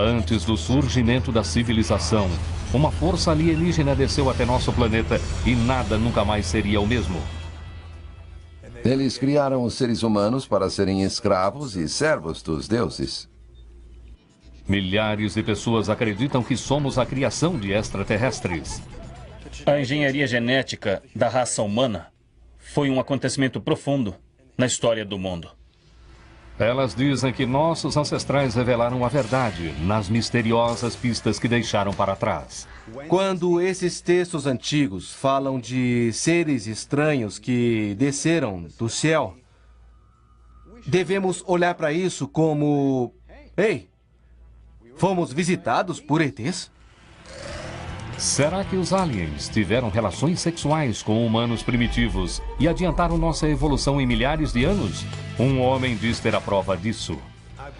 Antes do surgimento da civilização, uma força alienígena desceu até nosso planeta e nada nunca mais seria o mesmo. Eles criaram os seres humanos para serem escravos e servos dos deuses. Milhares de pessoas acreditam que somos a criação de extraterrestres. A engenharia genética da raça humana foi um acontecimento profundo na história do mundo. Elas dizem que nossos ancestrais revelaram a verdade nas misteriosas pistas que deixaram para trás. Quando esses textos antigos falam de seres estranhos que desceram do céu, devemos olhar para isso como... Ei, fomos visitados por ETs? Será que os aliens tiveram relações sexuais com humanos primitivos e adiantaram nossa evolução em milhares de anos? Um homem diz ter a prova disso.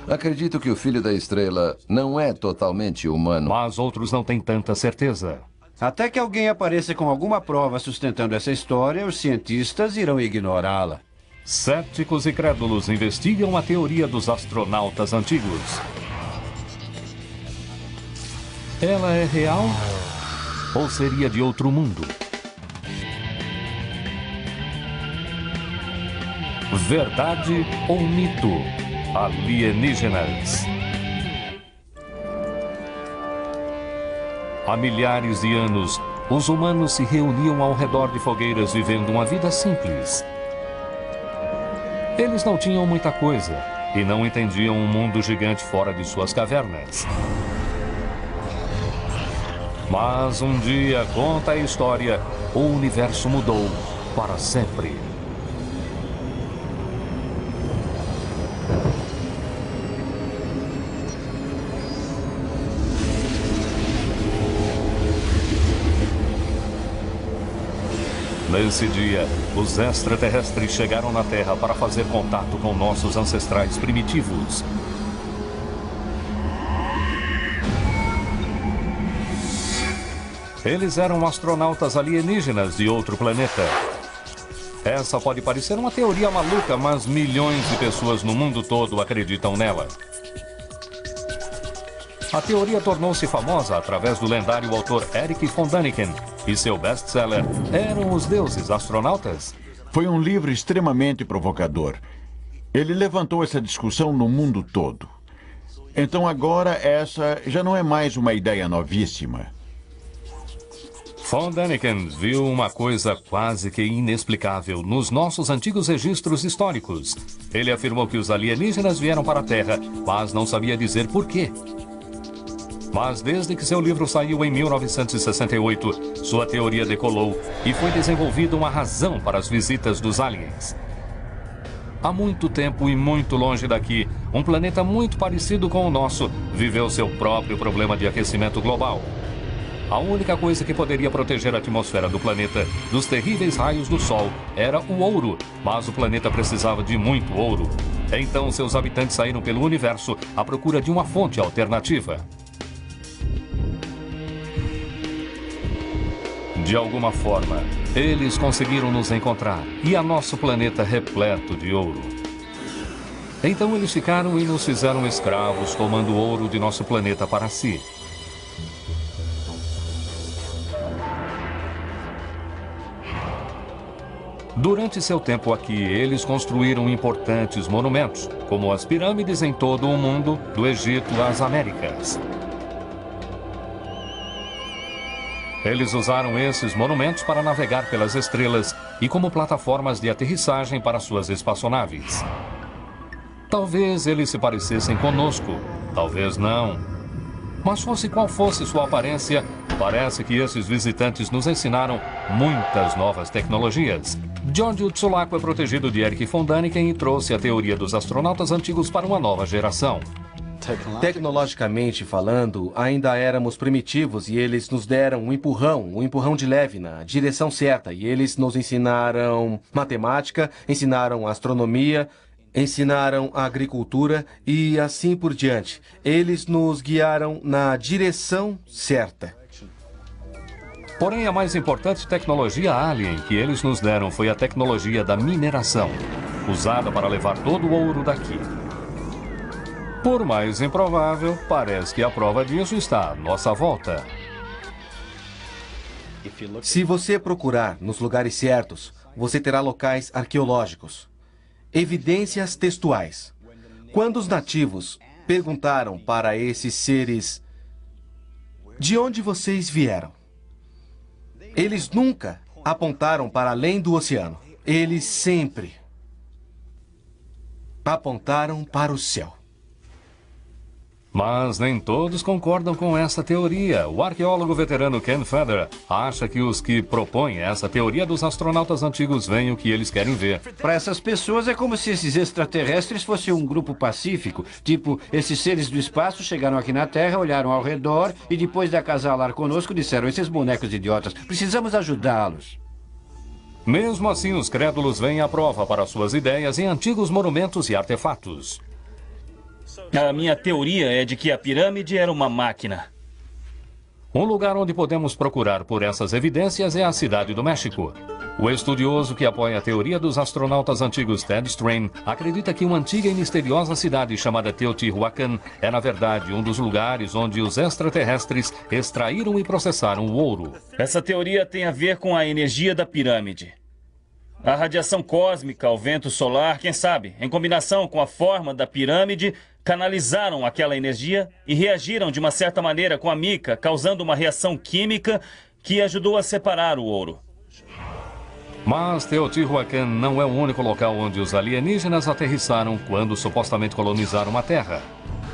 Acredito que o Filho da Estrela não é totalmente humano. Mas outros não têm tanta certeza. Até que alguém apareça com alguma prova sustentando essa história, os cientistas irão ignorá-la. Céticos e crédulos investigam a teoria dos astronautas antigos. Ela é real? Ou seria de outro mundo? Verdade ou mito? Alienígenas. Há milhares de anos, os humanos se reuniam ao redor de fogueiras vivendo uma vida simples. Eles não tinham muita coisa e não entendiam um mundo gigante fora de suas cavernas. Mas um dia, conta a história, o universo mudou para sempre. Nesse dia, os extraterrestres chegaram na Terra para fazer contato com nossos ancestrais primitivos. Eles eram astronautas alienígenas de outro planeta. Essa pode parecer uma teoria maluca, mas milhões de pessoas no mundo todo acreditam nela. A teoria tornou-se famosa através do lendário autor Erich von Däniken e seu best-seller Eram os Deuses Astronautas? Foi um livro extremamente provocador. Ele levantou essa discussão no mundo todo. Então agora essa já não é mais uma ideia novíssima. Von Däniken viu uma coisa quase que inexplicável nos nossos antigos registros históricos. Ele afirmou que os alienígenas vieram para a Terra, mas não sabia dizer por quê. Mas desde que seu livro saiu em 1968, sua teoria decolou e foi desenvolvida uma razão para as visitas dos aliens. Há muito tempo e muito longe daqui, um planeta muito parecido com o nosso viveu seu próprio problema de aquecimento global. A única coisa que poderia proteger a atmosfera do planeta dos terríveis raios do Sol era o ouro, mas o planeta precisava de muito ouro. Então seus habitantes saíram pelo universo à procura de uma fonte alternativa. De alguma forma, eles conseguiram nos encontrar e a nosso planeta repleto de ouro. Então eles ficaram e nos fizeram escravos, tomando o ouro de nosso planeta para si. Durante seu tempo aqui, eles construíram importantes monumentos, como as pirâmides em todo o mundo, do Egito às Américas. Eles usaram esses monumentos para navegar pelas estrelas e como plataformas de aterrissagem para suas espaçonaves. Talvez eles se parecessem conosco, talvez não. Mas fosse qual fosse sua aparência, parece que esses visitantes nos ensinaram muitas novas tecnologias. George Tsulaco é protegido de Erich von Däniken e trouxe a teoria dos astronautas antigos para uma nova geração. Tecnologicamente falando, ainda éramos primitivos e eles nos deram um empurrão de leve na direção certa. E eles nos ensinaram matemática, ensinaram astronomia, ensinaram a agricultura e assim por diante. Eles nos guiaram na direção certa. Porém, a mais importante tecnologia alien que eles nos deram foi a tecnologia da mineração, usada para levar todo o ouro daqui. Por mais improvável, parece que a prova disso está à nossa volta. Se você procurar nos lugares certos, você terá locais arqueológicos. Evidências textuais. Quando os nativos perguntaram para esses seres: de onde vocês vieram? Eles nunca apontaram para além do oceano. Eles sempre apontaram para o céu. Mas nem todos concordam com essa teoria. O arqueólogo veterano Ken Federer acha que os que propõem essa teoria dos astronautas antigos veem o que eles querem ver. Para essas pessoas é como se esses extraterrestres fossem um grupo pacífico. Tipo, esses seres do espaço chegaram aqui na Terra, olharam ao redor e depois de acasalar conosco disseram: esses bonecos idiotas, precisamos ajudá-los. Mesmo assim, os crédulos veem a prova para suas ideias em antigos monumentos e artefatos. A minha teoria é de que a pirâmide era uma máquina. Um lugar onde podemos procurar por essas evidências é a cidade do México. O estudioso que apoia a teoria dos astronautas antigos, Ted Strain, acredita que uma antiga e misteriosa cidade chamada Teotihuacan é, na verdade, um dos lugares onde os extraterrestres extraíram e processaram o ouro. Essa teoria tem a ver com a energia da pirâmide. A radiação cósmica, o vento solar, quem sabe, em combinação com a forma da pirâmide, canalizaram aquela energia e reagiram de uma certa maneira com a mica, causando uma reação química que ajudou a separar o ouro. Mas Teotihuacan não é o único local onde os alienígenas aterrissaram quando supostamente colonizaram a Terra.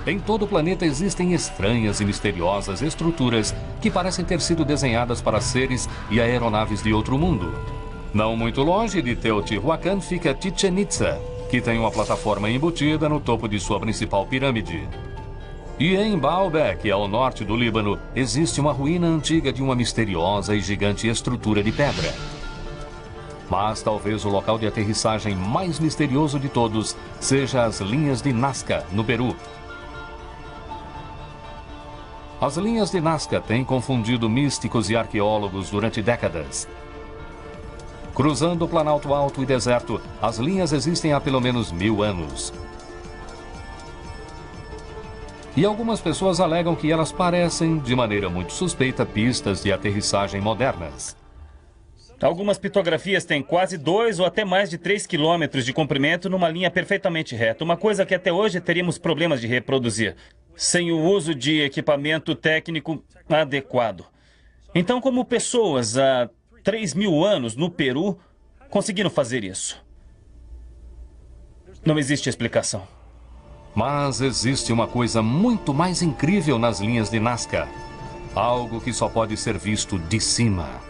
Em todo o planeta existem estranhas e misteriosas estruturas que parecem ter sido desenhadas para seres e aeronaves de outro mundo. Não muito longe de Teotihuacan fica Chichén Itzá, que tem uma plataforma embutida no topo de sua principal pirâmide. E em Baalbek, ao norte do Líbano, existe uma ruína antiga de uma misteriosa e gigante estrutura de pedra. Mas talvez o local de aterrissagem mais misterioso de todos seja as linhas de Nazca, no Peru. As linhas de Nazca têm confundido místicos e arqueólogos durante décadas. Cruzando o Planalto Alto e deserto, as linhas existem há pelo menos 1000 anos. E algumas pessoas alegam que elas parecem, de maneira muito suspeita, pistas de aterrissagem modernas. Algumas pitografias têm quase 2 ou até mais de 3 quilômetros de comprimento numa linha perfeitamente reta, uma coisa que até hoje teríamos problemas de reproduzir, sem o uso de equipamento técnico adequado. Então, como pessoas há 3.000 anos no Peru conseguiram fazer isso? Não existe explicação. Mas existe uma coisa muito mais incrível nas linhas de Nazca. Algo que só pode ser visto de cima.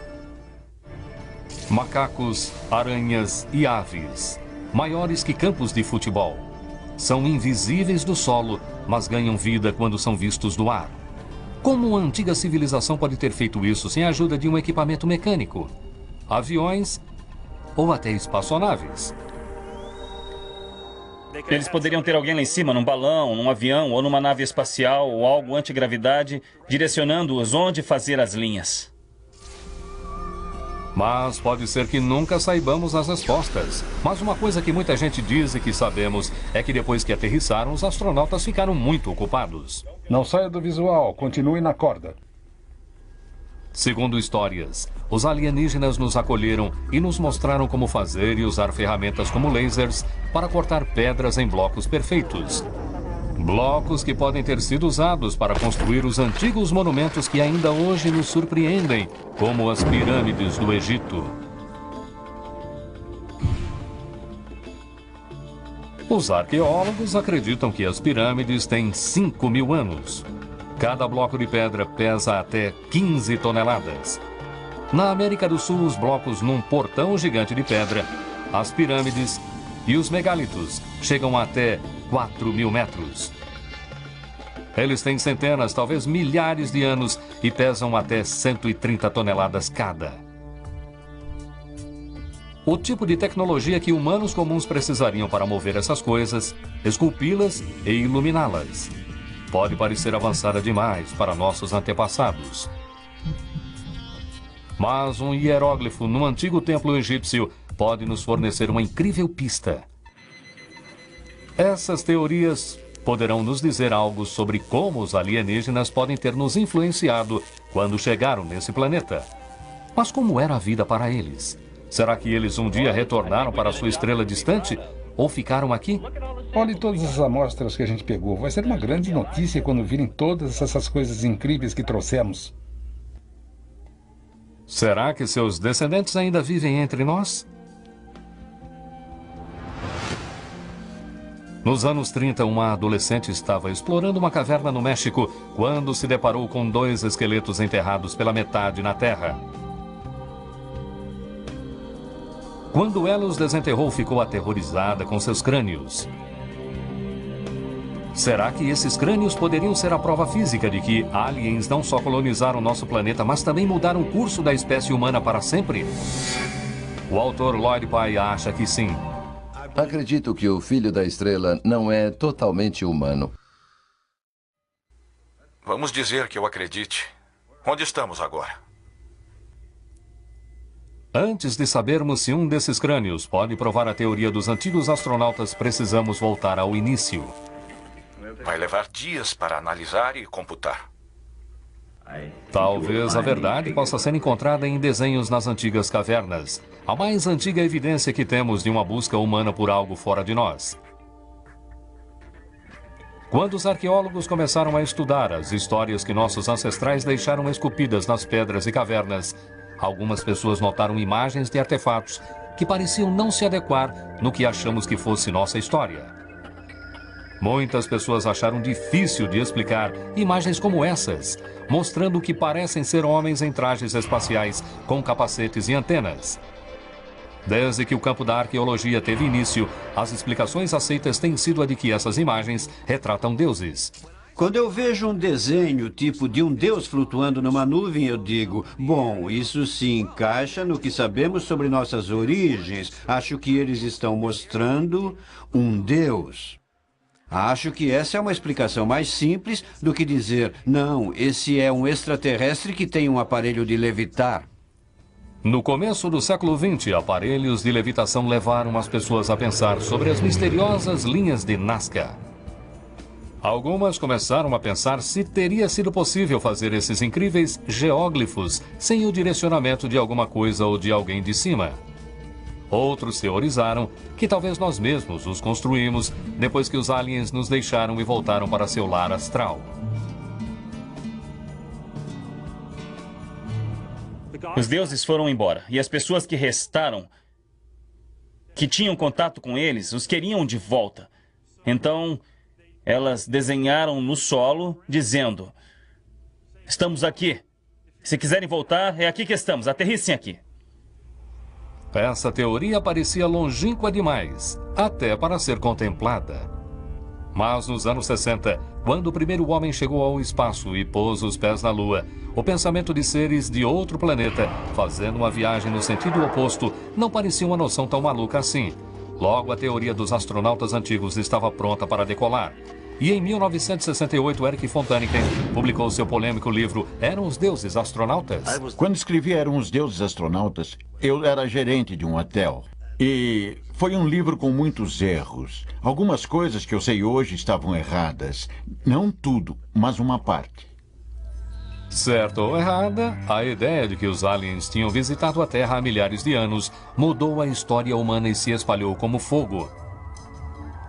Macacos, aranhas e aves, maiores que campos de futebol. São invisíveis do solo, mas ganham vida quando são vistos do ar. Como uma antiga civilização pode ter feito isso sem a ajuda de um equipamento mecânico? Aviões ou até espaçonaves? Eles poderiam ter alguém lá em cima, num balão, num avião ou numa nave espacial ou algo antigravidade, direcionando-os onde fazer as linhas. Mas pode ser que nunca saibamos as respostas. Mas uma coisa que muita gente diz e que sabemos é que depois que aterrissaram, os astronautas ficaram muito ocupados. Não saia do visual, continue na corda. Segundo histórias, os alienígenas nos acolheram e nos mostraram como fazer e usar ferramentas como lasers para cortar pedras em blocos perfeitos. Blocos que podem ter sido usados para construir os antigos monumentos que ainda hoje nos surpreendem, como as pirâmides do Egito. Os arqueólogos acreditam que as pirâmides têm 5.000 anos. Cada bloco de pedra pesa até 15 toneladas. Na América do Sul, os blocos num portão gigante de pedra, as pirâmides e os megalitos chegam até 4.000 metros. Eles têm centenas, talvez milhares de anos e pesam até 130 toneladas cada. O tipo de tecnologia que humanos comuns precisariam para mover essas coisas, esculpi-las e iluminá-las, pode parecer avançada demais para nossos antepassados. Mas um hieróglifo num antigo templo egípcio pode nos fornecer uma incrível pista. Essas teorias poderão nos dizer algo sobre como os alienígenas podem ter nos influenciado quando chegaram nesse planeta. Mas como era a vida para eles? Será que eles um dia retornaram para sua estrela distante? Ou ficaram aqui? Olhe todas as amostras que a gente pegou. Vai ser uma grande notícia quando virem todas essas coisas incríveis que trouxemos. Será que seus descendentes ainda vivem entre nós? Nos anos 30, uma adolescente estava explorando uma caverna no México quando se deparou com 2 esqueletos enterrados pela metade na terra. Quando ela os desenterrou, ficou aterrorizada com seus crânios. Será que esses crânios poderiam ser a prova física de que aliens não só colonizaram nosso planeta, mas também mudaram o curso da espécie humana para sempre? O autor Lloyd Pye acha que sim. Acredito que o Filho da Estrela não é totalmente humano. Vamos dizer que eu acredite. Onde estamos agora? Antes de sabermos se um desses crânios pode provar a teoria dos antigos astronautas, precisamos voltar ao início. Vai levar dias para analisar e computar. Talvez a verdade possa ser encontrada em desenhos nas antigas cavernas. A mais antiga evidência que temos de uma busca humana por algo fora de nós. Quando os arqueólogos começaram a estudar as histórias que nossos ancestrais deixaram esculpidas nas pedras e cavernas, algumas pessoas notaram imagens de artefatos que pareciam não se adequar no que achamos que fosse nossa história. Muitas pessoas acharam difícil de explicar imagens como essas, mostrando que parecem ser homens em trajes espaciais com capacetes e antenas. Desde que o campo da arqueologia teve início, as explicações aceitas têm sido a de que essas imagens retratam deuses. Quando eu vejo um desenho tipo de um deus flutuando numa nuvem, eu digo, bom, isso se encaixa no que sabemos sobre nossas origens. Acho que eles estão mostrando um deus. Acho que essa é uma explicação mais simples do que dizer, não, esse é um extraterrestre que tem um aparelho de levitar. No começo do século XX, aparelhos de levitação levaram as pessoas a pensar sobre as misteriosas linhas de Nazca. Algumas começaram a pensar se teria sido possível fazer esses incríveis geóglifos sem o direcionamento de alguma coisa ou de alguém de cima. Outros teorizaram que talvez nós mesmos os construímos depois que os aliens nos deixaram e voltaram para seu lar astral. Os deuses foram embora e as pessoas que restaram, que tinham contato com eles, os queriam de volta. Então, elas desenharam no solo, dizendo, estamos aqui. Se quiserem voltar, é aqui que estamos. Aterrissem aqui. Essa teoria parecia longínqua demais, até para ser contemplada. Mas nos anos 60, quando o primeiro homem chegou ao espaço e pôs os pés na Lua, o pensamento de seres de outro planeta fazendo uma viagem no sentido oposto não parecia uma noção tão maluca assim. Logo, a teoria dos astronautas antigos estava pronta para decolar. E em 1968, Erich von Däniken publicou seu polêmico livro Eram os Deuses Astronautas? Quando escrevi Eram os Deuses Astronautas, eu era gerente de um hotel. E foi um livro com muitos erros. Algumas coisas que eu sei hoje estavam erradas. Não tudo, mas uma parte. Certo ou errada, a ideia de que os aliens tinham visitado a Terra há milhares de anos mudou a história humana e se espalhou como fogo.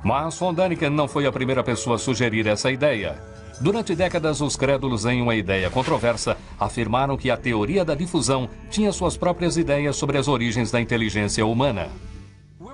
Mas von Däniken não foi a primeira pessoa a sugerir essa ideia. Durante décadas, os crédulos em uma ideia controversa afirmaram que a teoria da difusão tinha suas próprias ideias sobre as origens da inteligência humana.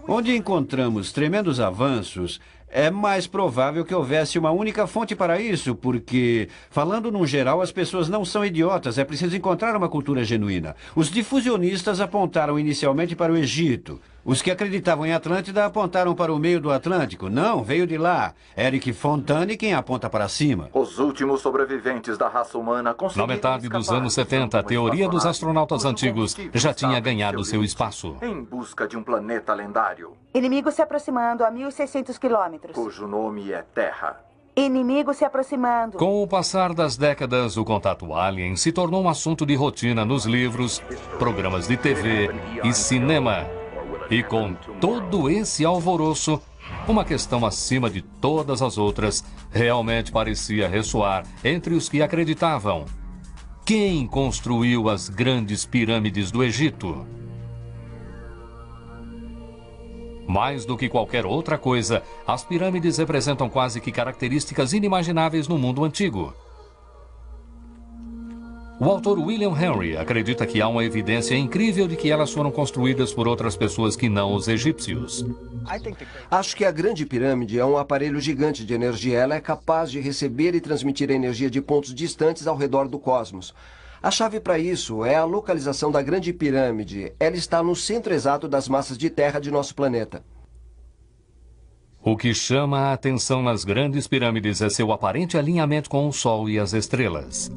Onde encontramos tremendos avanços, é mais provável que houvesse uma única fonte para isso, porque, falando num geral, as pessoas não são idiotas, é preciso encontrar uma cultura genuína. Os difusionistas apontaram inicialmente para o Egito. Os que acreditavam em Atlântida apontaram para o meio do Atlântico. Não, veio de lá. Erich von Däniken aponta para cima. Os últimos sobreviventes da raça humana conseguiram Na metade dos anos 70, a teoria dos astronautas antigos já tinha ganhado seu espaço. Em busca de um planeta lendário. Inimigo se aproximando a 1.600 quilômetros. Cujo nome é Terra. Inimigo se aproximando. Com o passar das décadas, o contato alien se tornou um assunto de rotina nos livros, programas de TV e cinema. E com todo esse alvoroço, Uma questão acima de todas as outras realmente parecia ressoar entre os que acreditavam. Quem construiu as grandes pirâmides do Egito? Mais do que qualquer outra coisa, as pirâmides representam quase que características inimagináveis no mundo antigo. O autor William Henry acredita que há uma evidência incrível de que elas foram construídas por outras pessoas que não os egípcios. Acho que a Grande Pirâmide é um aparelho gigante de energia. Ela é capaz de receber e transmitir a energia de pontos distantes ao redor do cosmos. A chave para isso é a localização da Grande Pirâmide. Ela está no centro exato das massas de terra de nosso planeta. O que chama a atenção nas grandes pirâmides é seu aparente alinhamento com o Sol e as estrelas.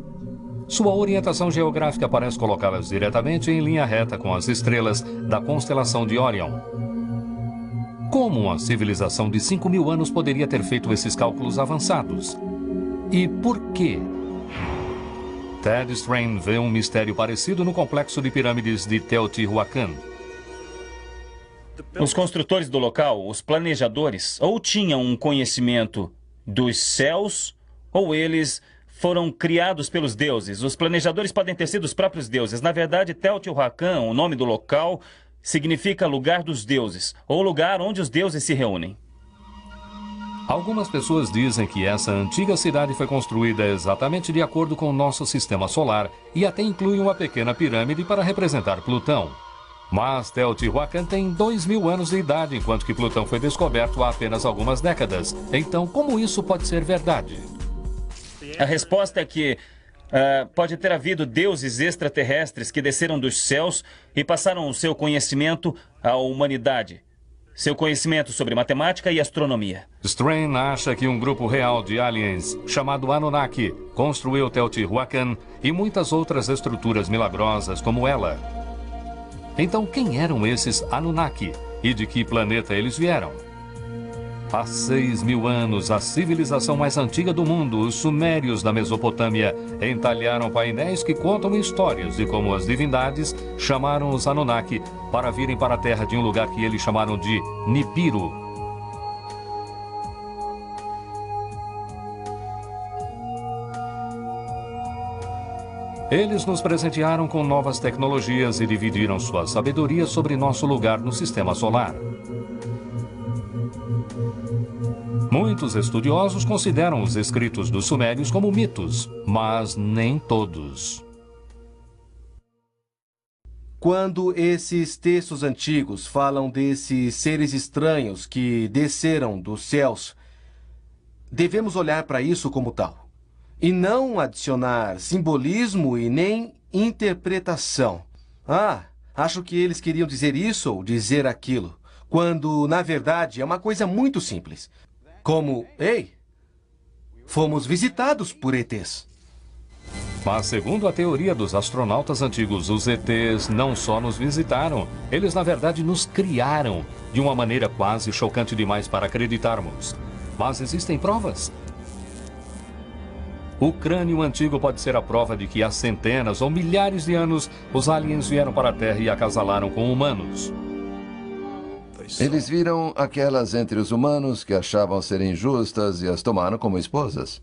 Sua orientação geográfica parece colocá-las diretamente em linha reta com as estrelas da constelação de Órion. Como uma civilização de 5.000 anos poderia ter feito esses cálculos avançados? E por quê? Ted Strain vê um mistério parecido no complexo de pirâmides de Teotihuacan. Os construtores do local, os planejadores, ou tinham um conhecimento dos céus, ou eles foram criados pelos deuses. Os planejadores podem ter sido os próprios deuses. Na verdade, Teotihuacan, o nome do local, significa lugar dos deuses, ou lugar onde os deuses se reúnem. Algumas pessoas dizem que essa antiga cidade foi construída exatamente de acordo com o nosso sistema solar e até inclui uma pequena pirâmide para representar Plutão. Mas Teotihuacan tem 2.000 anos de idade, enquanto que Plutão foi descoberto há apenas algumas décadas. Então, como isso pode ser verdade? A resposta é que pode ter havido deuses extraterrestres que desceram dos céus e passaram o seu conhecimento à humanidade. Seu conhecimento sobre matemática e astronomia. Strain acha que um grupo real de aliens, chamado Anunnaki, construiu Teotihuacan e muitas outras estruturas milagrosas como ela. Então, quem eram esses Anunnaki e de que planeta eles vieram? Há 6.000 anos, a civilização mais antiga do mundo, os sumérios da Mesopotâmia, entalharam painéis que contam histórias de como as divindades chamaram os Anunnaki para virem para a terra de um lugar que eles chamaram de Nibiru. Eles nos presentearam com novas tecnologias e dividiram sua sabedoria sobre nosso lugar no sistema solar. Muitos estudiosos consideram os escritos dos sumérios como mitos, mas nem todos. Quando esses textos antigos falam desses seres estranhos que desceram dos céus, devemos olhar para isso como tal, e não adicionar simbolismo e nem interpretação. Acho que eles queriam dizer isso ou dizer aquilo, quando, na verdade, é uma coisa muito simples. Como, fomos visitados por ETs. Mas, segundo a teoria dos astronautas antigos, os ETs não só nos visitaram, eles, na verdade, nos criaram de uma maneira quase chocante demais para acreditarmos. Mas existem provas. O crânio antigo pode ser a prova de que há centenas ou milhares de anos os aliens vieram para a Terra e acasalaram com humanos. Eles viram aquelas entre os humanos que achavam serem justas e as tomaram como esposas.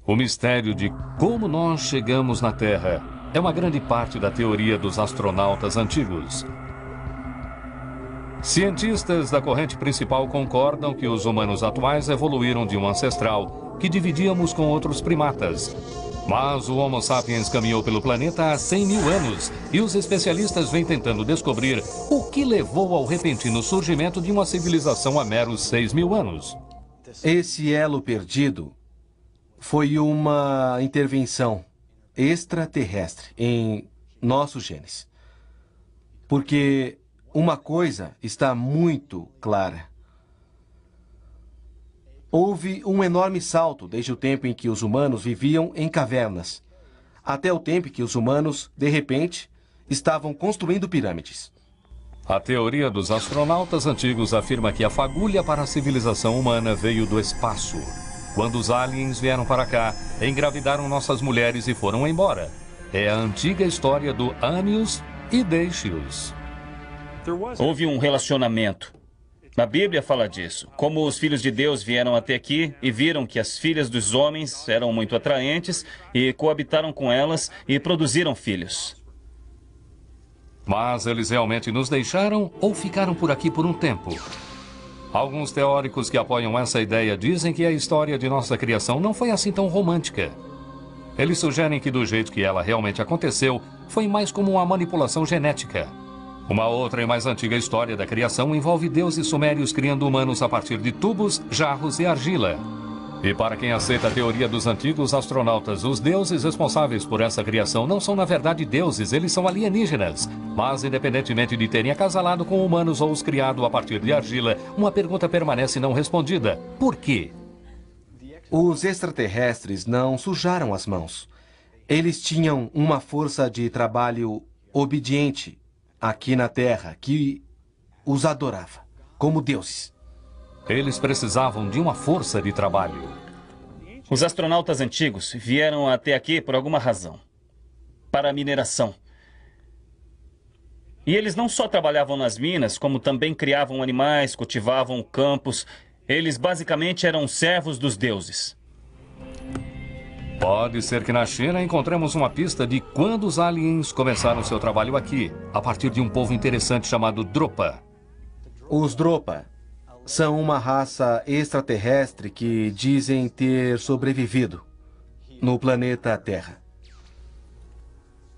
O mistério de como nós chegamos na Terra é uma grande parte da teoria dos astronautas antigos. Cientistas da corrente principal concordam que os humanos atuais evoluíram de um ancestral que dividíamos com outros primatas. Mas o Homo sapiens caminhou pelo planeta há 100.000 anos e os especialistas vêm tentando descobrir o que levou ao repentino surgimento de uma civilização há meros 6.000 anos. Esse elo perdido foi uma intervenção extraterrestre em nossos genes. Porque uma coisa está muito clara. Houve um enorme salto desde o tempo em que os humanos viviam em cavernas, até o tempo em que os humanos, de repente, estavam construindo pirâmides. A teoria dos astronautas antigos afirma que a fagulha para a civilização humana veio do espaço. Quando os aliens vieram para cá, engravidaram nossas mulheres e foram embora. É a antiga história do ame-os e deixe-os. Houve um relacionamento. A Bíblia fala disso. Como os filhos de Deus vieram até aqui e viram que as filhas dos homens eram muito atraentes e coabitaram com elas e produziram filhos. Mas eles realmente nos deixaram ou ficaram por aqui por um tempo? Alguns teóricos que apoiam essa ideia dizem que a história de nossa criação não foi assim tão romântica. Eles sugerem que do jeito que ela realmente aconteceu, foi mais como uma manipulação genética. Uma outra e mais antiga história da criação envolve deuses sumérios criando humanos a partir de tubos, jarros e argila. E para quem aceita a teoria dos antigos astronautas, os deuses responsáveis por essa criação não são na verdade deuses, eles são alienígenas. Mas independentemente de terem acasalado com humanos ou os criado a partir de argila, uma pergunta permanece não respondida. Por quê? Os extraterrestres não sujaram as mãos. Eles tinham uma força de trabalho obediente aqui na Terra que os adorava como deuses. Eles precisavam de uma força de trabalho. Os astronautas antigos vieram até aqui por alguma razão. Para a mineração. E eles não só trabalhavam nas minas, como também criavam animais, cultivavam campos. Eles basicamente eram servos dos deuses. Pode ser que na China encontremos uma pista de quando os aliens começaram seu trabalho aqui, a partir de um povo interessante chamado Dropa. Os Dropa são uma raça extraterrestre que dizem ter sobrevivido no planeta Terra.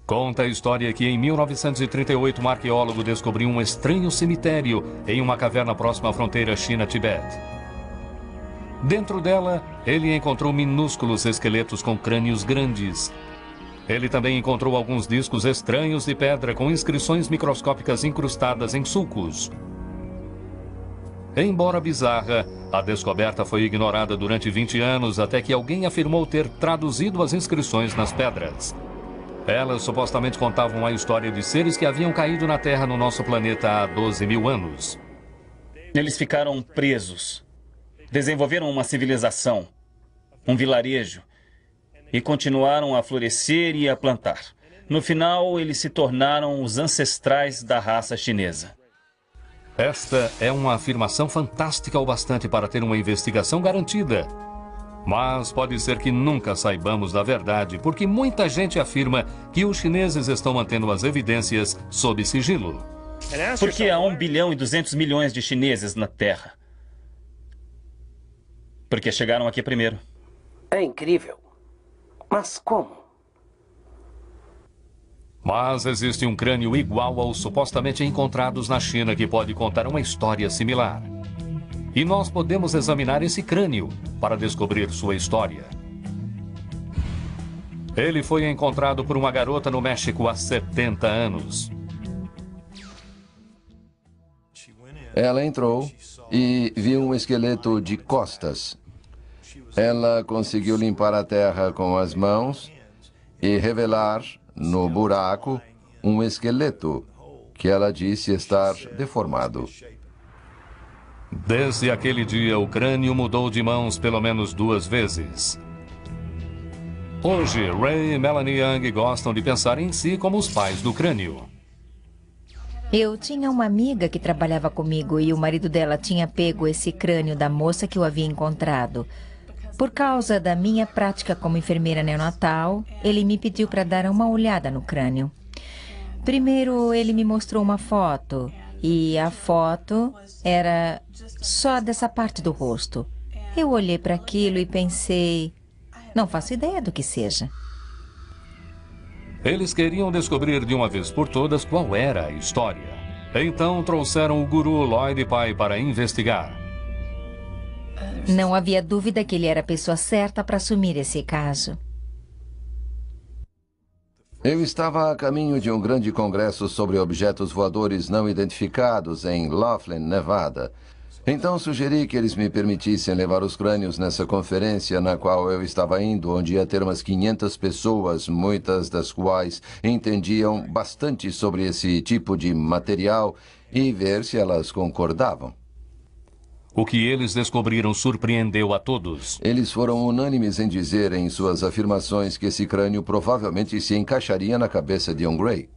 Conta a história que em 1938 um arqueólogo descobriu um estranho cemitério em uma caverna próxima à fronteira China-Tibete. Dentro dela, ele encontrou minúsculos esqueletos com crânios grandes. Ele também encontrou alguns discos estranhos de pedra com inscrições microscópicas incrustadas em sulcos. Embora bizarra, a descoberta foi ignorada durante 20 anos até que alguém afirmou ter traduzido as inscrições nas pedras. Elas supostamente contavam a história de seres que haviam caído na Terra no nosso planeta há 12 mil anos. Eles ficaram presos. Desenvolveram uma civilização, um vilarejo, e continuaram a florescer e a plantar. No final, eles se tornaram os ancestrais da raça chinesa. Esta é uma afirmação fantástica o bastante para ter uma investigação garantida. Mas pode ser que nunca saibamos da verdade, porque muita gente afirma que os chineses estão mantendo as evidências sob sigilo. Porque há 1 bilhão e 200 milhões de chineses na Terra. Porque chegaram aqui primeiro. É incrível. Mas como? Mas existe um crânio igual aos supostamente encontrados na China que pode contar uma história similar. E nós podemos examinar esse crânio para descobrir sua história. Ele foi encontrado por uma garota no México há 70 anos. Ela entrou e viu um esqueleto de costas. Ela conseguiu limpar a terra com as mãos e revelar no buraco um esqueleto que ela disse estar deformado. Desde aquele dia, o crânio mudou de mãos pelo menos 2 vezes. Hoje, Ray e Melanie Young gostam de pensar em si como os pais do crânio. Eu tinha uma amiga que trabalhava comigo e o marido dela tinha pego esse crânio da moça que eu havia encontrado. Por causa da minha prática como enfermeira neonatal, ele me pediu para dar uma olhada no crânio. Primeiro, ele me mostrou uma foto e a foto era só dessa parte do rosto. Eu olhei para aquilo e pensei, não faço ideia do que seja. Eles queriam descobrir de uma vez por todas qual era a história. Então trouxeram o guru Lloyd Pai para investigar. Não havia dúvida que ele era a pessoa certa para assumir esse caso. Eu estava a caminho de um grande congresso sobre objetos voadores não identificados em Laughlin, Nevada. Então sugeri que eles me permitissem levar os crânios nessa conferência na qual eu estava indo, onde ia ter umas 500 pessoas, muitas das quais entendiam bastante sobre esse tipo de material, e ver se elas concordavam. O que eles descobriram surpreendeu a todos. Eles foram unânimes em dizer em suas afirmações que esse crânio provavelmente se encaixaria na cabeça de um Gray.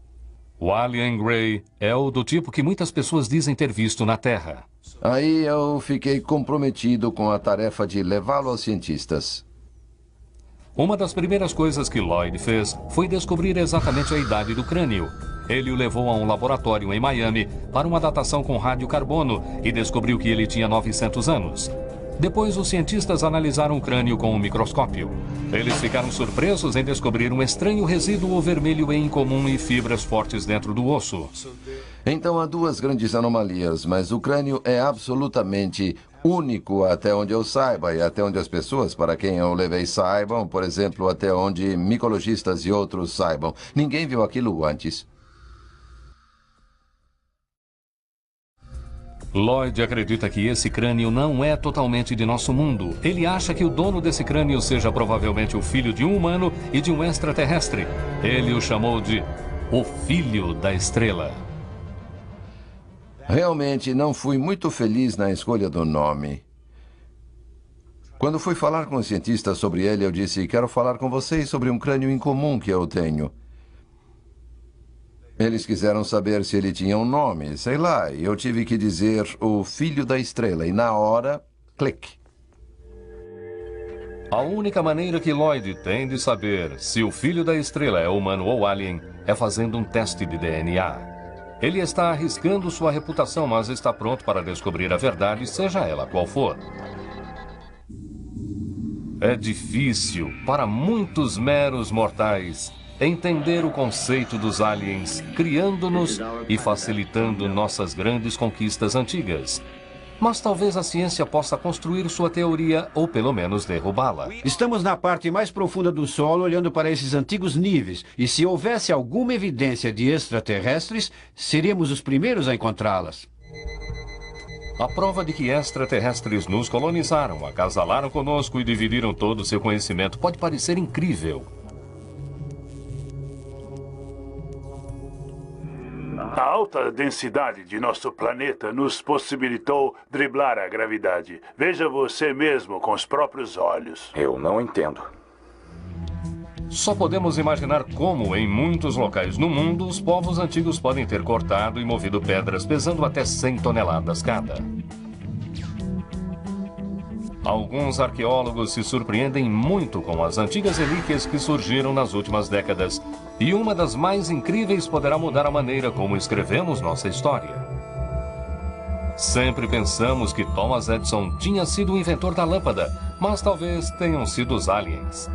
O Alien Gray é o do tipo que muitas pessoas dizem ter visto na Terra. Aí eu fiquei comprometido com a tarefa de levá-lo aos cientistas. Uma das primeiras coisas que Lloyd fez foi descobrir exatamente a idade do crânio. Ele o levou a um laboratório em Miami para uma datação com radiocarbono e descobriu que ele tinha 900 anos. Depois, os cientistas analisaram o crânio com um microscópio. Eles ficaram surpresos em descobrir um estranho resíduo vermelho e incomum e fibras fortes dentro do osso. Então há duas grandes anomalias, mas o crânio é absolutamente único até onde eu saiba e até onde as pessoas para quem eu levei saibam, por exemplo, até onde micologistas e outros saibam. Ninguém viu aquilo antes. Lloyd acredita que esse crânio não é totalmente de nosso mundo. Ele acha que o dono desse crânio seja provavelmente o filho de um humano e de um extraterrestre. Ele o chamou de o Filho da Estrela. Realmente não fui muito feliz na escolha do nome. Quando fui falar com os cientistas sobre ele, eu disse: quero falar com vocês sobre um crânio incomum que eu tenho. Eles quiseram saber se ele tinha um nome, sei lá, e eu tive que dizer o Filho da Estrela, e na hora, clique. A única maneira que Lloyd tem de saber se o Filho da Estrela é humano ou alien é fazendo um teste de DNA. Ele está arriscando sua reputação, mas está pronto para descobrir a verdade, seja ela qual for. É difícil para muitos meros mortais entender o conceito dos aliens, criando-nos e facilitando nossas grandes conquistas antigas. Mas talvez a ciência possa construir sua teoria ou pelo menos derrubá-la. Estamos na parte mais profunda do solo olhando para esses antigos níveis. E se houvesse alguma evidência de extraterrestres, seríamos os primeiros a encontrá-las. A prova de que extraterrestres nos colonizaram, acasalaram conosco e dividiram todo o seu conhecimento pode parecer incrível. A alta densidade de nosso planeta nos possibilitou driblar a gravidade. Veja você mesmo com os próprios olhos. Eu não entendo. Só podemos imaginar como, em muitos locais no mundo, os povos antigos podem ter cortado e movido pedras pesando até 100 toneladas cada. Alguns arqueólogos se surpreendem muito com as antigas relíquias que surgiram nas últimas décadas, e uma das mais incríveis poderá mudar a maneira como escrevemos nossa história. Sempre pensamos que Thomas Edison tinha sido o inventor da lâmpada, mas talvez tenham sido os aliens.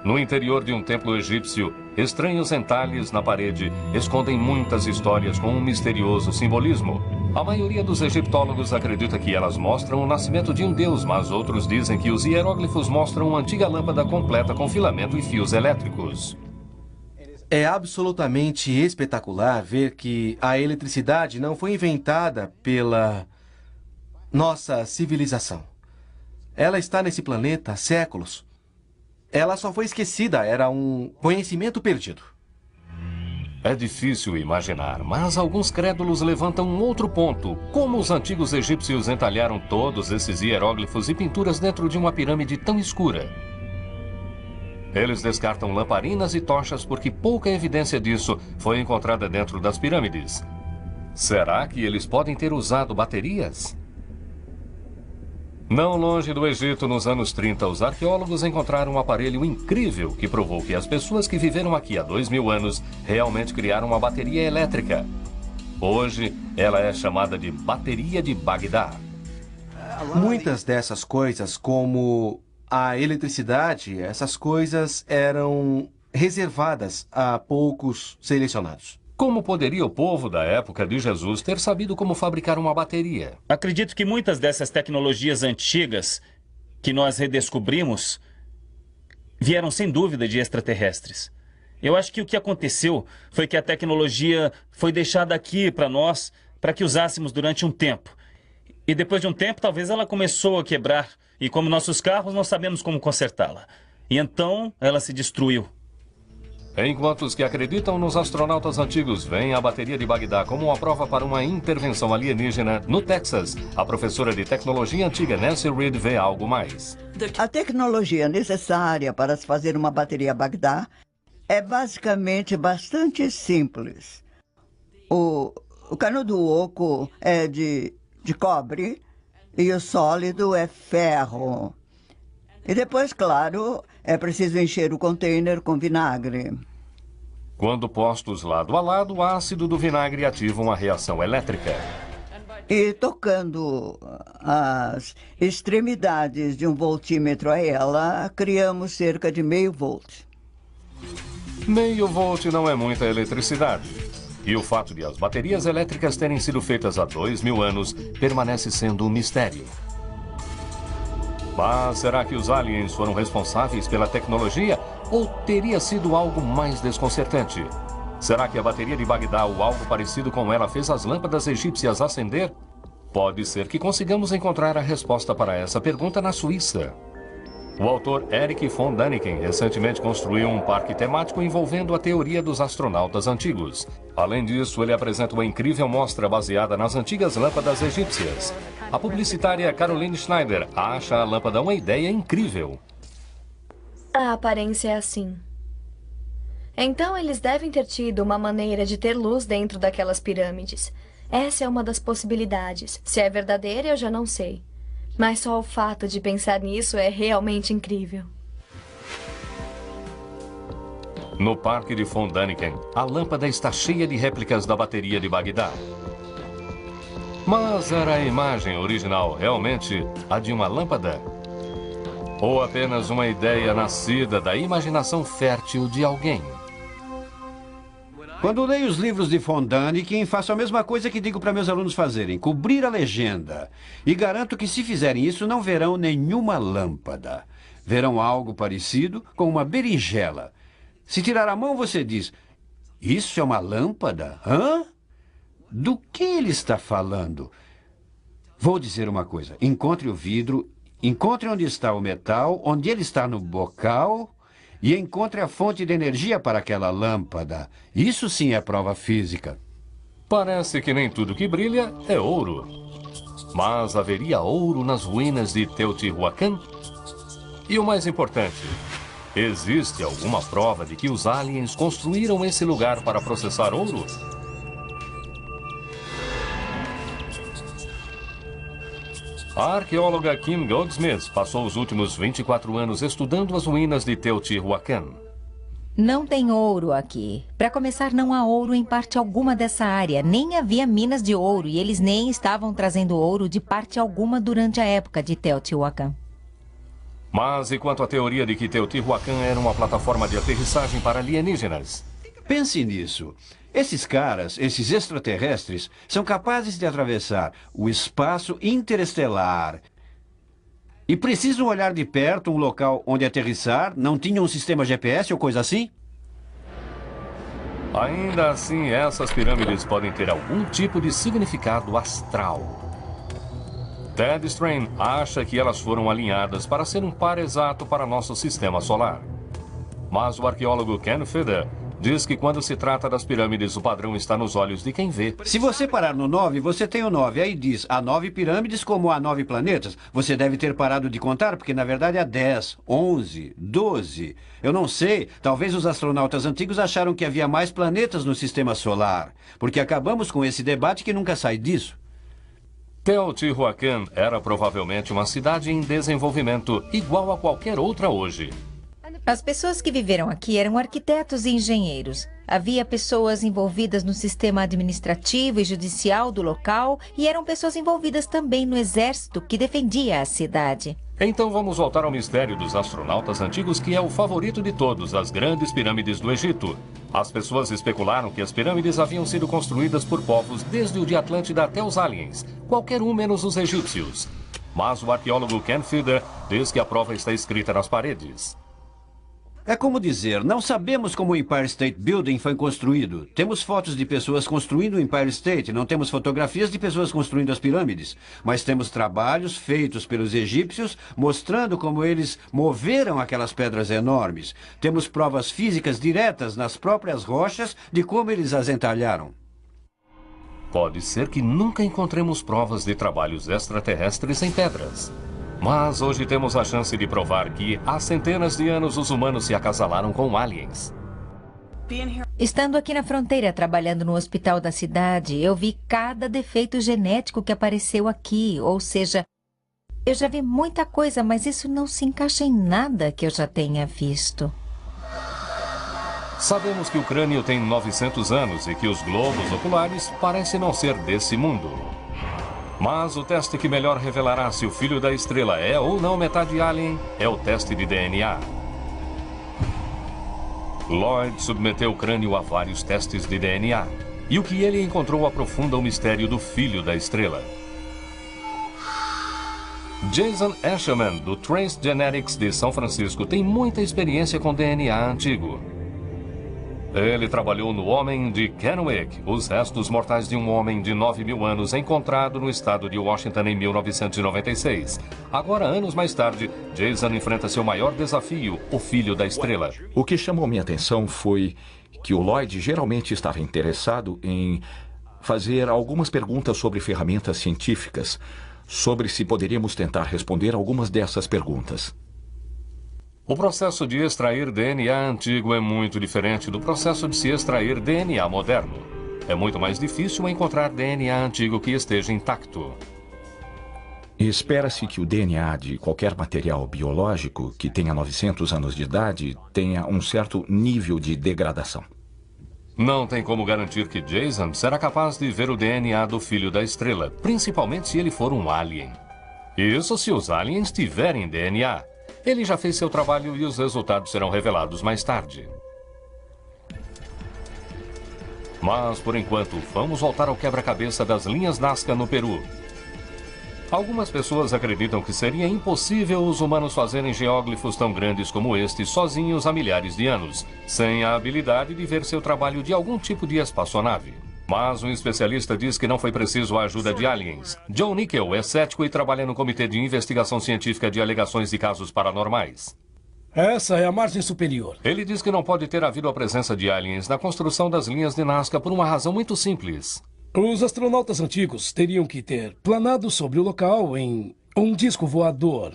No interior de um templo egípcio, estranhos entalhes na parede escondem muitas histórias com um misterioso simbolismo. A maioria dos egiptólogos acredita que elas mostram o nascimento de um deus, mas outros dizem que os hieróglifos mostram uma antiga lâmpada completa com filamento e fios elétricos. É absolutamente espetacular ver que a eletricidade não foi inventada pela nossa civilização. Ela está nesse planeta há séculos. Ela só foi esquecida, era um conhecimento perdido. É difícil imaginar, mas alguns crédulos levantam um outro ponto. Como os antigos egípcios entalharam todos esses hieróglifos e pinturas dentro de uma pirâmide tão escura? Eles descartam lamparinas e tochas porque pouca evidência disso foi encontrada dentro das pirâmides. Será que eles podem ter usado baterias? Não longe do Egito, nos anos 30, os arqueólogos encontraram um aparelho incrível que provou que as pessoas que viveram aqui há 2000 anos realmente criaram uma bateria elétrica. Hoje, ela é chamada de Bateria de Bagdá. Muitas dessas coisas, como a eletricidade, essas coisas eram reservadas a poucos selecionados. Como poderia o povo da época de Jesus ter sabido como fabricar uma bateria? Acredito que muitas dessas tecnologias antigas que nós redescobrimos vieram sem dúvida de extraterrestres. Eu acho que o que aconteceu foi que a tecnologia foi deixada aqui para nós, para que usássemos durante um tempo. E depois de um tempo, talvez ela começou a quebrar. E como nossos carros, não sabemos como consertá-la. E então, ela se destruiu. Enquanto os que acreditam nos astronautas antigos veem a bateria de Bagdá como uma prova para uma intervenção alienígena, no Texas, a professora de tecnologia antiga Nancy Reed vê algo mais. A tecnologia necessária para se fazer uma bateria Bagdá é basicamente bastante simples. O O cano do oco é de cobre e o sólido é ferro. E depois, claro, é preciso encher o container com vinagre. Quando postos lado a lado, o ácido do vinagre ativa uma reação elétrica. E tocando as extremidades de um voltímetro a ela, criamos cerca de meio volt. Meio volt não é muita eletricidade. E o fato de as baterias elétricas terem sido feitas há 2000 anos permanece sendo um mistério. Mas será que os aliens foram responsáveis pela tecnologia ou teria sido algo mais desconcertante? Será que a bateria de Bagdá ou algo parecido com ela fez as lâmpadas egípcias acender? Pode ser que consigamos encontrar a resposta para essa pergunta na Suíça. O autor Erich von Däniken recentemente construiu um parque temático envolvendo a teoria dos astronautas antigos. Além disso, ele apresenta uma incrível mostra baseada nas antigas lâmpadas egípcias. A publicitária Caroline Schneider acha a lâmpada uma ideia incrível. A aparência é assim. Então eles devem ter tido uma maneira de ter luz dentro daquelas pirâmides. Essa é uma das possibilidades. Se é verdadeira, eu já não sei. Mas só o fato de pensar nisso é realmente incrível. No parque de von Däniken, a lâmpada está cheia de réplicas da bateria de Bagdá. Mas era a imagem original realmente a de uma lâmpada? Ou apenas uma ideia nascida da imaginação fértil de alguém? Quando leio os livros de von Däniken, faço a mesma coisa que digo para meus alunos fazerem, cobrir a legenda. E garanto que se fizerem isso, não verão nenhuma lâmpada. Verão algo parecido com uma berinjela. Se tirar a mão, você diz, isso é uma lâmpada? Hã? Do que ele está falando? Vou dizer uma coisa, encontre o vidro, encontre onde está o metal, onde ele está no bocal... E encontre a fonte de energia para aquela lâmpada. Isso sim é prova física. Parece que nem tudo que brilha é ouro. Mas haveria ouro nas ruínas de Teotihuacan? E o mais importante, existe alguma prova de que os aliens construíram esse lugar para processar ouro? A arqueóloga Kim Goldsmith passou os últimos 24 anos estudando as ruínas de Teotihuacan. Não tem ouro aqui. Para começar, não há ouro em parte alguma dessa área. Nem havia minas de ouro e eles nem estavam trazendo ouro de parte alguma durante a época de Teotihuacan. Mas e quanto à teoria de que Teotihuacan era uma plataforma de aterrissagem para alienígenas? Pense nisso. Esses caras, esses extraterrestres, são capazes de atravessar o espaço interestelar. E precisam olhar de perto um local onde aterrissar? Não tinham um sistema GPS ou coisa assim? Ainda assim, essas pirâmides podem ter algum tipo de significado astral. Ted Strain acha que elas foram alinhadas para ser um par exato para nosso sistema solar. Mas o arqueólogo Ken Feder diz que quando se trata das pirâmides, o padrão está nos olhos de quem vê. Se você parar no 9, você tem o 9. Aí diz, há 9 pirâmides como há 9 planetas. Você deve ter parado de contar, porque na verdade há 10, 11, 12. Eu não sei, talvez os astronautas antigos acharam que havia mais planetas no sistema solar. Porque acabamos com esse debate que nunca sai disso. Teotihuacan era provavelmente uma cidade em desenvolvimento, igual a qualquer outra hoje. As pessoas que viveram aqui eram arquitetos e engenheiros. Havia pessoas envolvidas no sistema administrativo e judicial do local e eram pessoas envolvidas também no exército que defendia a cidade. Então vamos voltar ao mistério dos astronautas antigos, que é o favorito de todos, as grandes pirâmides do Egito. As pessoas especularam que as pirâmides haviam sido construídas por povos desde o de Atlântida até os aliens, qualquer um menos os egípcios. Mas o arqueólogo Ken Feder diz que a prova está escrita nas paredes. É como dizer, não sabemos como o Empire State Building foi construído. Temos fotos de pessoas construindo o Empire State, não temos fotografias de pessoas construindo as pirâmides. Mas temos trabalhos feitos pelos egípcios mostrando como eles moveram aquelas pedras enormes. Temos provas físicas diretas nas próprias rochas de como eles as entalharam. Pode ser que nunca encontremos provas de trabalhos extraterrestres em pedras. Mas hoje temos a chance de provar que há centenas de anos os humanos se acasalaram com aliens. Estando aqui na fronteira, trabalhando no hospital da cidade, eu vi cada defeito genético que apareceu aqui. Ou seja, eu já vi muita coisa, mas isso não se encaixa em nada que eu já tenha visto. Sabemos que o crânio tem 900 anos e que os globos oculares parecem não ser desse mundo. Mas o teste que melhor revelará se o filho da estrela é ou não metade alien é o teste de DNA. Lloyd submeteu o crânio a vários testes de DNA. E o que ele encontrou aprofunda o mistério do filho da estrela. Jason Eshelman, do Trace Genetics de São Francisco, tem muita experiência com DNA antigo. Ele trabalhou no Homem de Kennewick, os restos mortais de um homem de 9.000 anos encontrado no estado de Washington em 1996. Agora, anos mais tarde, Jason enfrenta seu maior desafio, o filho da estrela. O que chamou minha atenção foi que o Lloyd geralmente estava interessado em fazer algumas perguntas sobre ferramentas científicas, sobre se poderíamos tentar responder algumas dessas perguntas. O processo de extrair DNA antigo é muito diferente do processo de se extrair DNA moderno. É muito mais difícil encontrar DNA antigo que esteja intacto. Espera-se que o DNA de qualquer material biológico que tenha 900 anos de idade tenha um certo nível de degradação. Não tem como garantir que Jason será capaz de ver o DNA do filho da estrela, principalmente se ele for um alien. Isso se os aliens tiverem DNA. Ele já fez seu trabalho e os resultados serão revelados mais tarde. Mas, por enquanto, vamos voltar ao quebra-cabeça das linhas Nazca no Peru. Algumas pessoas acreditam que seria impossível os humanos fazerem geóglifos tão grandes como este sozinhos há milhares de anos, sem a habilidade de ver seu trabalho de algum tipo de espaçonave. Mas um especialista diz que não foi preciso a ajuda de aliens. Joe Nickel é cético e trabalha no Comitê de Investigação Científica de Alegações de Casos Paranormais. Essa é a margem superior. Ele diz que não pode ter havido a presença de aliens na construção das linhas de Nazca por uma razão muito simples. Os astronautas antigos teriam que ter planado sobre o local em um disco voador.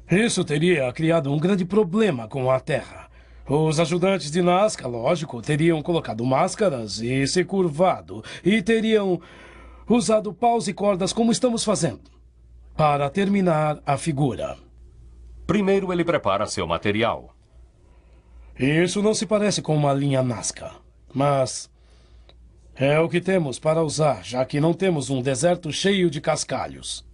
Isso teria criado um grande problema com a Terra. Os ajudantes de Nazca, lógico, teriam colocado máscaras e se curvado. E teriam usado paus e cordas como estamos fazendo, para terminar a figura. Primeiro ele prepara seu material. Isso não se parece com uma linha Nazca, mas é o que temos para usar, já que não temos um deserto cheio de cascalhos.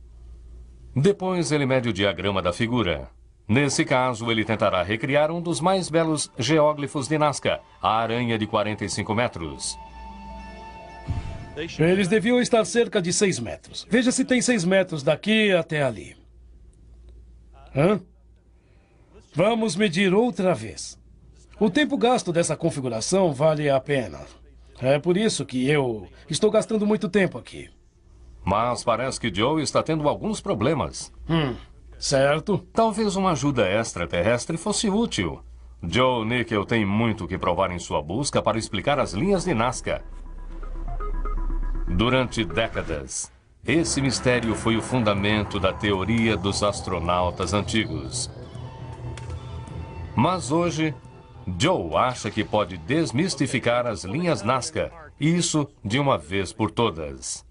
Depois ele mede o diagrama da figura. Nesse caso, ele tentará recriar um dos mais belos geóglifos de Nazca, a aranha de 45 metros. Eles deviam estar cerca de 6 metros. Veja se tem 6 metros daqui até ali. Vamos medir outra vez. O tempo gasto dessa configuração vale a pena. É por isso que eu estou gastando muito tempo aqui. Mas parece que Joe está tendo alguns problemas. Certo. Talvez uma ajuda extraterrestre fosse útil. Joe Nickel tem muito que provar em sua busca para explicar as linhas de Nazca. Durante décadas, esse mistério foi o fundamento da teoria dos astronautas antigos. Mas hoje, Joe acha que pode desmistificar as linhas Nazca, e isso de uma vez por todas.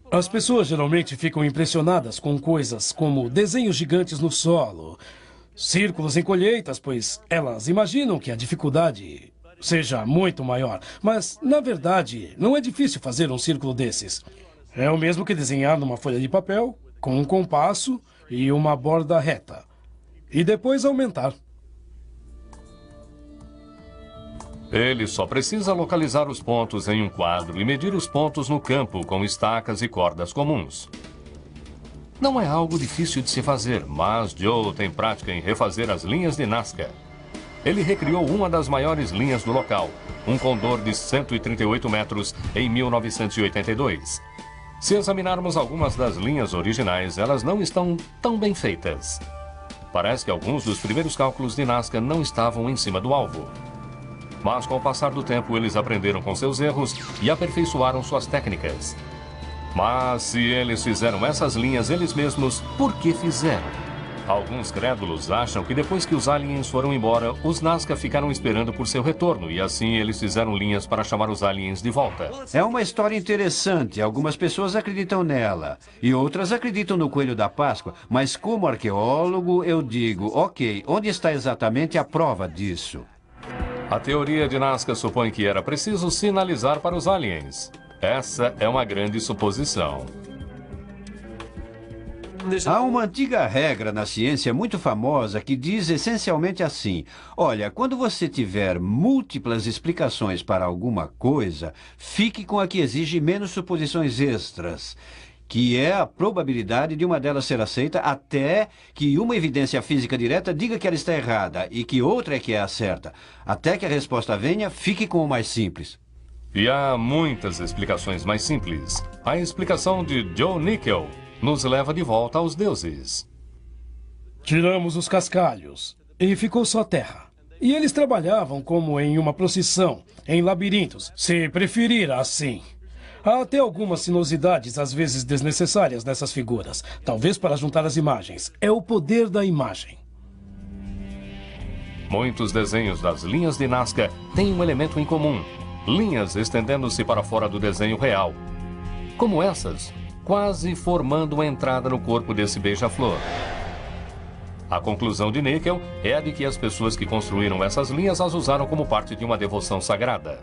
As pessoas geralmente ficam impressionadas com coisas como desenhos gigantes no solo, círculos em colheitas, pois elas imaginam que a dificuldade seja muito maior. Mas, na verdade, não é difícil fazer um círculo desses. É o mesmo que desenhar numa folha de papel, com um compasso e uma borda reta. E depois aumentar. Ele só precisa localizar os pontos em um quadro e medir os pontos no campo com estacas e cordas comuns. Não é algo difícil de se fazer, mas Joe tem prática em refazer as linhas de Nazca. Ele recriou uma das maiores linhas do local, um condor de 138 metros, em 1982. Se examinarmos algumas das linhas originais, elas não estão tão bem feitas. Parece que alguns dos primeiros cálculos de Nazca não estavam em cima do alvo. Mas com o passar do tempo eles aprenderam com seus erros e aperfeiçoaram suas técnicas. Mas se eles fizeram essas linhas eles mesmos, por que fizeram? Alguns crédulos acham que depois que os aliens foram embora, os Nazca ficaram esperando por seu retorno e assim eles fizeram linhas para chamar os aliens de volta. É uma história interessante. Algumas pessoas acreditam nela e outras acreditam no Coelho da Páscoa. Mas como arqueólogo, eu digo, ok, onde está exatamente a prova disso? A teoria de Nazca supõe que era preciso sinalizar para os aliens. Essa é uma grande suposição. Há uma antiga regra na ciência muito famosa que diz essencialmente assim: olha, quando você tiver múltiplas explicações para alguma coisa, fique com a que exige menos suposições extras, que é a probabilidade de uma delas ser aceita até que uma evidência física direta diga que ela está errada e que outra é que é a certa. Até que a resposta venha, fique com o mais simples. E há muitas explicações mais simples. A explicação de Joe Nickel nos leva de volta aos deuses. Tiramos os cascalhos e ficou só terra. E eles trabalhavam como em uma procissão, em labirintos, se preferir assim. Há até algumas sinuosidades, às vezes desnecessárias, nessas figuras. Talvez para juntar as imagens. É o poder da imagem. Muitos desenhos das linhas de Nazca têm um elemento em comum: linhas estendendo-se para fora do desenho real. Como essas, quase formando uma entrada no corpo desse beija-flor. A conclusão de Nickel é a de que as pessoas que construíram essas linhas as usaram como parte de uma devoção sagrada.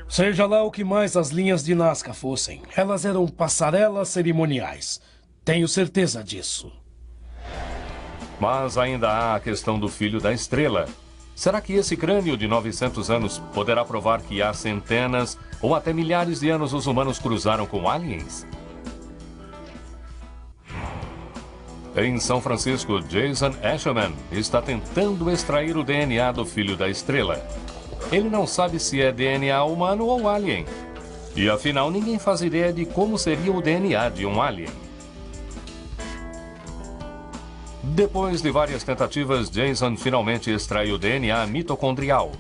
Seja lá o que mais as linhas de Nazca fossem, elas eram passarelas cerimoniais. Tenho certeza disso. Mas ainda há a questão do filho da estrela. Será que esse crânio de 900 anos poderá provar que há centenas ou até milhares de anos os humanos cruzaram com aliens? Em São Francisco, Jason Asherman está tentando extrair o DNA do filho da estrela. Ele não sabe se é DNA humano ou alien. E afinal, ninguém faz ideia de como seria o DNA de um alien. Depois de várias tentativas, Jason finalmente extrai o DNA mitocondrial,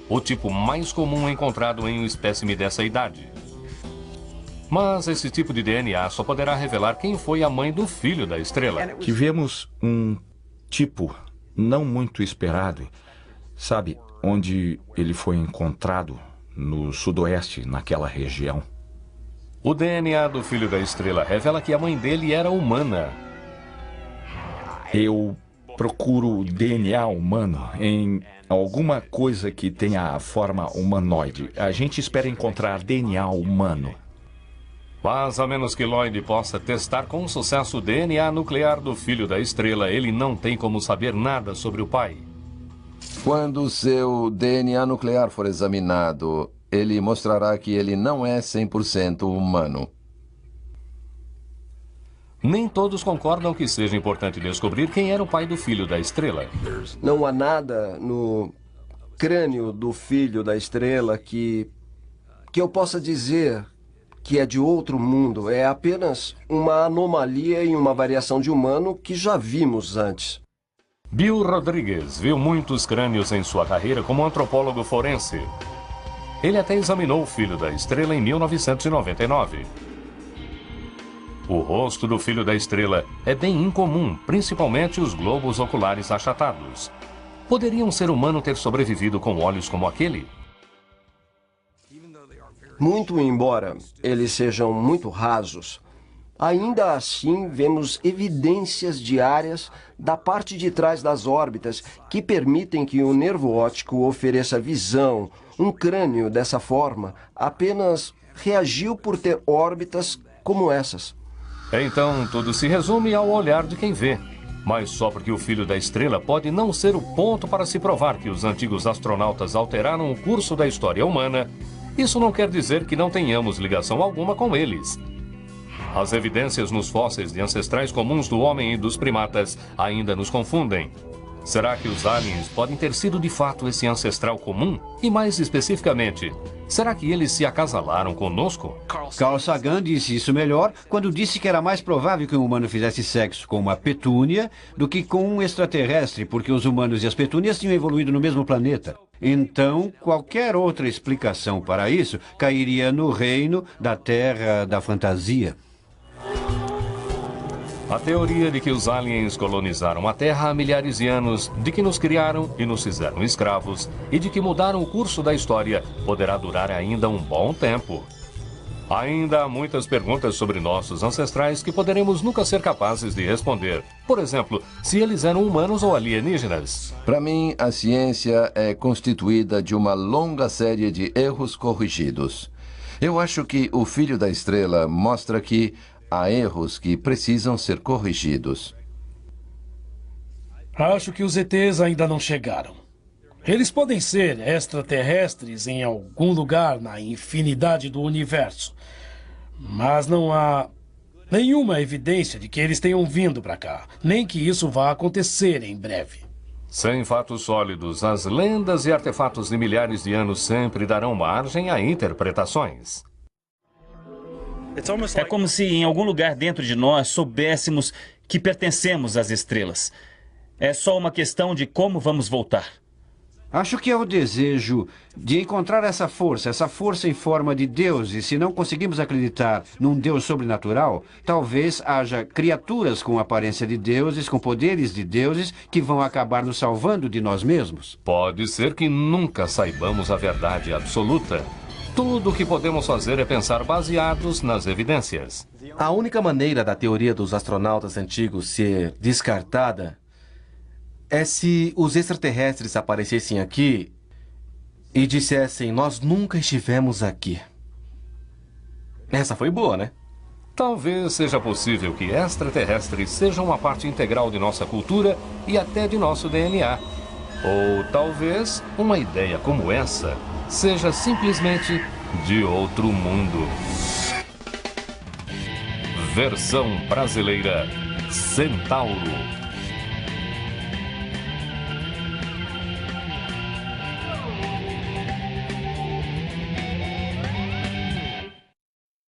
o tipo mais comum encontrado em um espécime dessa idade. Mas esse tipo de DNA só poderá revelar quem foi a mãe do filho da estrela. Tivemos um tipo não muito esperado. Sabe onde ele foi encontrado? No sudoeste, naquela região. O DNA do filho da estrela revela que a mãe dele era humana. Eu procuro DNA humano em alguma coisa que tenha a forma humanoide. A gente espera encontrar DNA humano. Mas a menos que Lloyd possa testar com sucesso o DNA nuclear do filho da estrela, ele não tem como saber nada sobre o pai. Quando seu DNA nuclear for examinado, ele mostrará que ele não é 100% humano. Nem todos concordam que seja importante descobrir quem era o pai do filho da estrela. Não há nada no crânio do filho da estrela que eu possa dizer que é de outro mundo. É apenas uma anomalia e uma variação de humano que já vimos antes. Bill Rodrigues viu muitos crânios em sua carreira como antropólogo forense. Ele até examinou o filho da estrela em 1999. O rosto do filho da estrela é bem incomum, principalmente os globos oculares achatados. Poderia um ser humano ter sobrevivido com olhos como aquele? Muito embora eles sejam muito rasos, ainda assim vemos evidências diárias da parte de trás das órbitas que permitem que o nervo óptico ofereça visão. Um crânio dessa forma apenas reagiu por ter órbitas como essas. Então, tudo se resume ao olhar de quem vê. Mas só porque o filho da estrela pode não ser o ponto para se provar que os antigos astronautas alteraram o curso da história humana, isso não quer dizer que não tenhamos ligação alguma com eles. As evidências nos fósseis de ancestrais comuns do homem e dos primatas ainda nos confundem. Será que os aliens podem ter sido de fato esse ancestral comum? E mais especificamente, será que eles se acasalaram conosco? Carl Sagan disse isso melhor quando disse que era mais provável que um humano fizesse sexo com uma petúnia do que com um extraterrestre, porque os humanos e as petúnias tinham evoluído no mesmo planeta. Então, qualquer outra explicação para isso cairia no reino da Terra da Fantasia. A teoria de que os aliens colonizaram a Terra há milhares de anos, de que nos criaram e nos fizeram escravos, e de que mudaram o curso da história, poderá durar ainda um bom tempo. Ainda há muitas perguntas sobre nossos ancestrais que poderemos nunca ser capazes de responder. Por exemplo, se eles eram humanos ou alienígenas. Para mim, a ciência é constituída de uma longa série de erros corrigidos. Eu acho que o Filho da Estrela mostra que há erros que precisam ser corrigidos. Acho que os ETs ainda não chegaram. Eles podem ser extraterrestres em algum lugar na infinidade do universo. Mas não há nenhuma evidência de que eles tenham vindo para cá, nem que isso vá acontecer em breve. Sem fatos sólidos, as lendas e artefatos de milhares de anos sempre darão margem a interpretações. É como se em algum lugar dentro de nós soubéssemos que pertencemos às estrelas. É só uma questão de como vamos voltar. Acho que é o desejo de encontrar essa força em forma de Deus. E se não conseguimos acreditar num Deus sobrenatural, talvez haja criaturas com aparência de deuses, com poderes de deuses, que vão acabar nos salvando de nós mesmos. Pode ser que nunca saibamos a verdade absoluta. Tudo o que podemos fazer é pensar baseados nas evidências. A única maneira da teoria dos astronautas antigos ser descartada é se os extraterrestres aparecessem aqui e dissessem: nós nunca estivemos aqui. Essa foi boa, né? Talvez seja possível que extraterrestres sejam uma parte integral de nossa cultura e até de nosso DNA. Ou talvez uma ideia como essa seja simplesmente de outro mundo. Versão brasileira: Centauro.